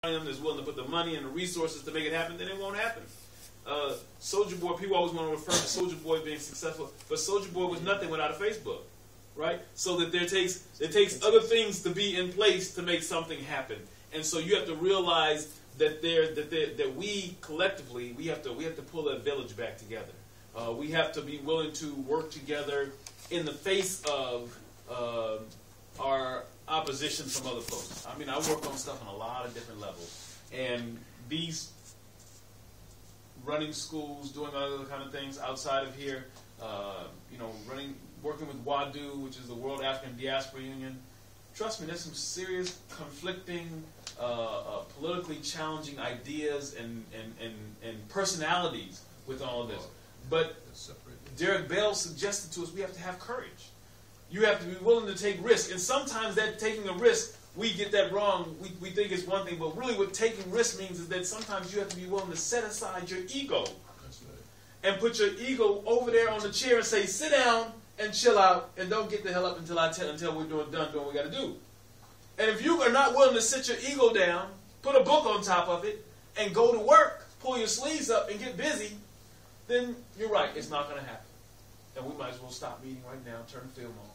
them that's willing to put the money and the resources to make it happen, then it won't happen. Soulja Boy, people always want to refer to Soulja Boy being successful, but Soulja Boy was nothing without a Facebook, right? So that it takes other things to be in place to make something happen, and so you have to realize that that we collectively we have to pull that village back together. We have to be willing to work together in the face of our opposition from other folks. I mean, I work on stuff on a lot of different levels, and these running schools, doing other kind of things outside of here, working with WADU, which is the World African Diaspora Union. Trust me, there's some serious conflicting, politically challenging ideas and personalities with all of this. But Derek Bell suggested to us we have to have courage. You have to be willing to take risks. And sometimes that taking a risk, we get that wrong. We think it's one thing. But really what taking risks means is that sometimes you have to be willing to set aside your ego. And put your ego over there on the chair and say, sit down and chill out and don't get the hell up until we're done doing what we got to do. And if you are not willing to sit your ego down, put a book on top of it, and go to work, pull your sleeves up and get busy, then you're right, it's not going to happen. And we might as well stop meeting right now, turn the film on.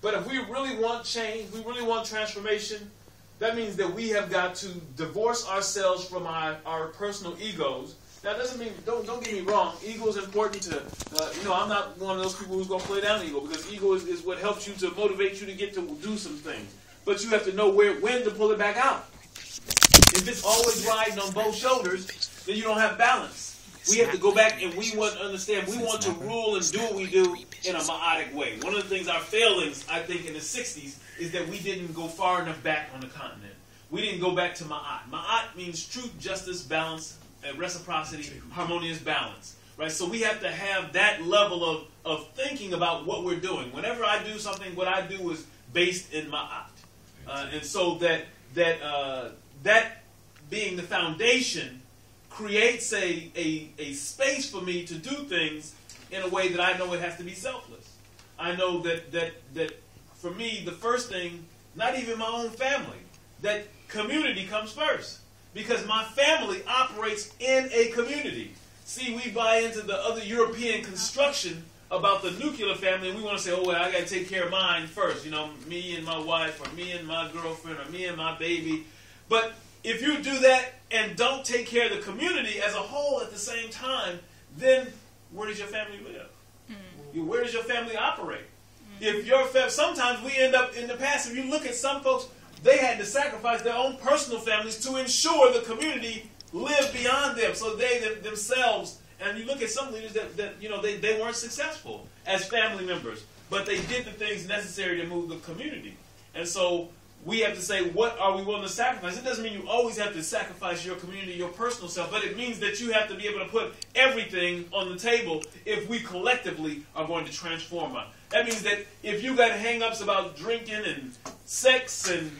But if we really want change, we really want transformation, that means that we have got to divorce ourselves from our personal egos. Now, that doesn't mean, don't get me wrong, ego is important to, I'm not one of those people who's going to play down ego, because ego is what helps you to motivate you to get to do some things. But you have to know when to pull it back out. If it's always riding on both shoulders, then you don't have balance. We have to go back and we want to understand, we want to rule and do what we do in a ma'atic way. One of the things, our failings, I think, in the 60s, is that we didn't go far enough back on the continent. We didn't go back to ma'at. Ma'at means truth, justice, balance, reciprocity, harmonious balance. Right? So we have to have that level of thinking about what we're doing. Whenever I do something, what I do is based in ma'at. And so that being the foundation creates a space for me to do things in a way that I know it has to be selfless. I know that for me, the first thing, not even my own family, that community comes first. Because my family operates in a community. See, we buy into the other European construction about the nuclear family, and we want to say, oh, well, I got to take care of mine first. Me and my wife, or me and my girlfriend, or me and my baby. But if you do that and don't take care of the community as a whole at the same time, then where does your family live? Mm. Where does your family operate? Mm. If your sometimes we end up in the past, if you look at some folks, they had to sacrifice their own personal families to ensure the community lived beyond them. So they themselves, and you look at some leaders that they weren't successful as family members, but they did the things necessary to move the community. And so we have to say, what are we willing to sacrifice? It doesn't mean you always have to sacrifice your community, your personal self, but it means that you have to be able to put everything on the table if we collectively are going to transform us. That means that if you got hang-ups about drinking and sex and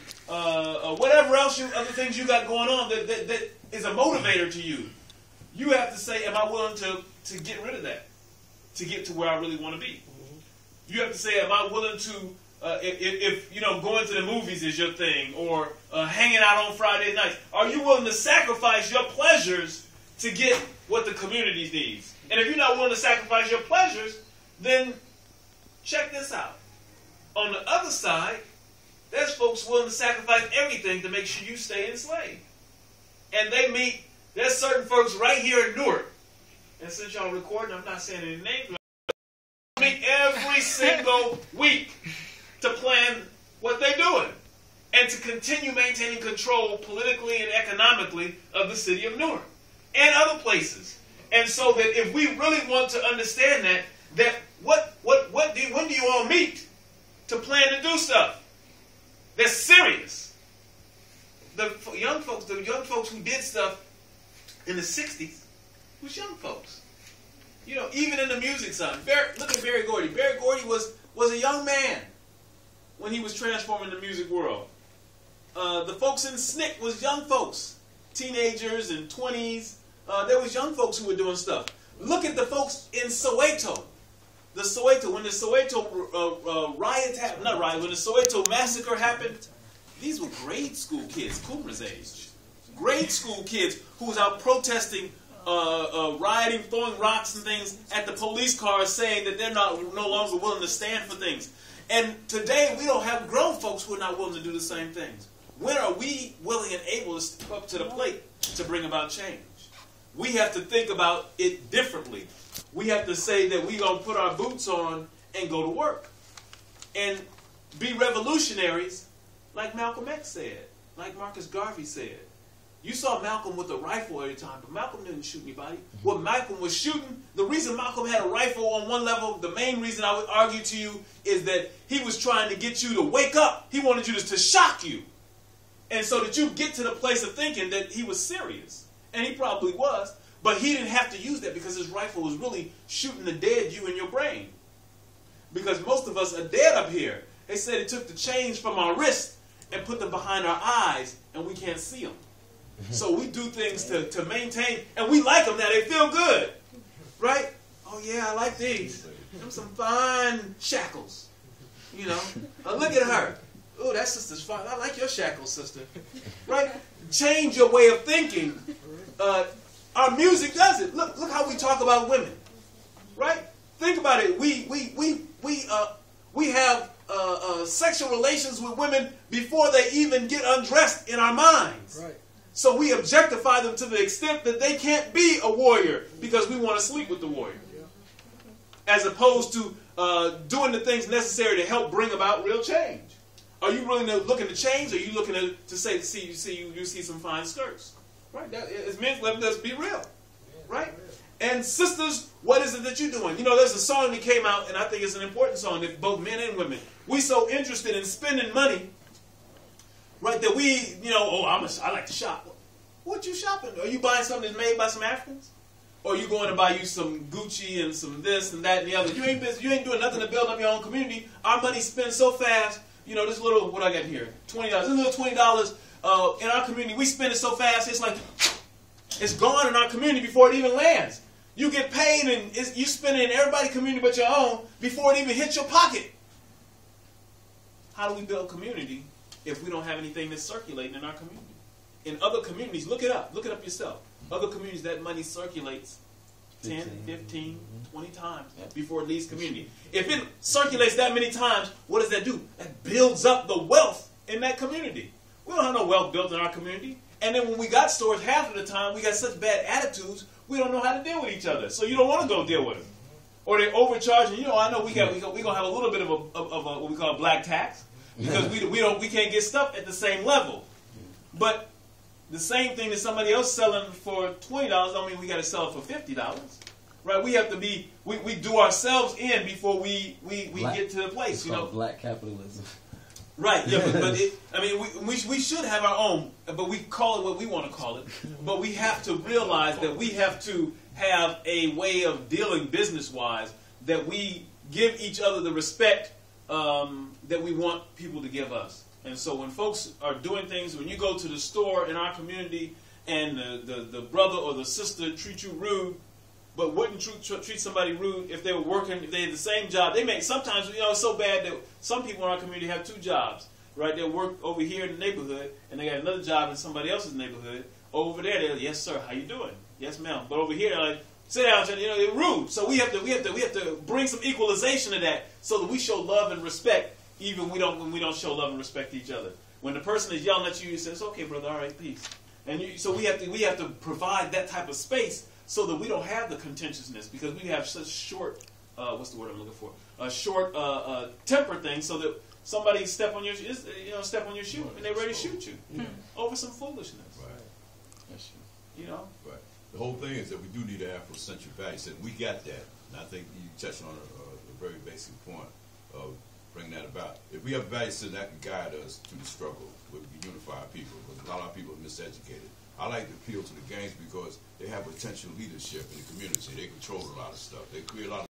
whatever else other things you got going on that is a motivator to you, you have to say, am I willing to get rid of that to get to where I really want to be? You have to say, am I willing to if going to the movies is your thing, or hanging out on Friday nights, are you willing to sacrifice your pleasures to get what the community needs? And if you're not willing to sacrifice your pleasures, then check this out. On the other side, there's folks willing to sacrifice everything to make sure you stay enslaved. And there's certain folks right here in Newark, and since y'all recording, I'm not saying any names, but meet every single week to plan what they're doing and to continue maintaining control politically and economically of the city of Newark and other places. And so that if we really want to understand that when do you all meet to plan to do stuff that's serious? The young folks who did stuff in the 60s was young folks. Even in the music side. Look at Berry Gordy. Berry Gordy was a young man when he was transforming the music world. The folks in SNCC was young folks, teenagers and 20s. There was young folks who were doing stuff. Look at the folks in Soweto. When the Soweto riots happened, when the Soweto massacre happened, these were grade school kids, Kuma's age. grade school kids who was out protesting, rioting, throwing rocks and things at the police cars, saying that they're no longer willing to stand for things. And today we don't have grown folks who are not willing to do the same things. When are we willing and able to step up to the plate to bring about change? We have to think about it differently. We have to say that we're going to put our boots on and go to work. And be revolutionaries like Malcolm X said, like Marcus Garvey said. You saw Malcolm with a rifle every time, but Malcolm didn't shoot anybody. What Malcolm was shooting, the reason Malcolm had a rifle on one level, the main reason I would argue to you is that he was trying to get you to wake up. He wanted you to shock you. And so that you get to the place of thinking that he was serious. And he probably was, but he didn't have to use that because his rifle was really shooting the dead you in your brain. Because most of us are dead up here. They said it took the chains from our wrists and put them behind our eyes, and we can't see them. So we do things to maintain, and we like them now. They feel good, right? Oh yeah, I like these. Them some fine shackles. You know, look at her. Oh, that sister's fine. I like your shackles, sister. Right? Change your way of thinking. Our music does it. Look how we talk about women. Right? Think about it. We have sexual relations with women before they even get undressed in our minds. Right. So we objectify them to the extent that they can't be a warrior because we want to sleep with the warrior. As opposed to doing the things necessary to help bring about real change. Are you really looking to change, or are you looking to say, you see some fine skirts? Right? As men, let's be real. Right? And sisters, what is it that you're doing? You know, there's a song that came out, and I think it's an important song that both men and women. We so interested in spending money, right, that we, I like to shop. What you shopping? Are you buying something that's made by some Africans? Or are you going to buy you some Gucci and some this and that and the other? You ain't doing nothing to build up your own community. Our money spends so fast. You know, this little, what I got here, $20. This little $20 in our community, we spend it so fast, it's like, it's gone in our community before it even lands. You get paid and you spend it in everybody's community but your own before it even hits your pocket. How do we build community if we don't have anything that's circulating in our community? In other communities, look it up yourself. Other communities, that money circulates 10, 15, 20 times before it leaves community. If it circulates that many times, what does that do? That builds up the wealth in that community. We don't have no wealth built in our community. And then when we got stores, half of the time, we got such bad attitudes, we don't know how to deal with each other. So you don't want to go deal with them. Or they're overcharging. You know, I know we're going to have a little bit of a what we call a black tax. Because we can't get stuff at the same level. But the same thing that somebody else selling for $20 don't mean we got to sell it for $50, right? We have to be we do ourselves in before we get to the place. It's called black capitalism. Right. Yeah. But we should have our own, but we call it what we want to call it. But we have to realize that we have to have a way of dealing business wise that we give each other the respect that we want people to give us. And so when folks are doing things, when you go to the store in our community and the brother or the sister treat you rude, but wouldn't treat somebody rude if they were working, if they had the same job. They sometimes, it's so bad that some people in our community have two jobs, right? They work over here in the neighborhood and they got another job in somebody else's neighborhood. Over there, they're like, yes, sir, how you doing? Yes, ma'am. But over here, they're like, sit down, they're rude. So we have to bring some equalization to that so that we show love and respect. Even when we don't show love and respect to each other. When the person is yelling at you, you say, "It's okay, brother. All right, peace." And so we have to provide that type of space so that we don't have the contentiousness because we have such short what's the word I'm looking for? A short temper thing, so that somebody step on your shoe and they're ready to shoot you over some foolishness. Right. That's true. Right. The whole thing is that we do need an Afrocentric value set. We got that, and I think you touched on a very basic point of bring that about. If we have values that can guide us through the struggle, we unify our people, because a lot of our people are miseducated. I like to appeal to the gangs because they have potential leadership in the community. They control a lot of stuff. They create a lot of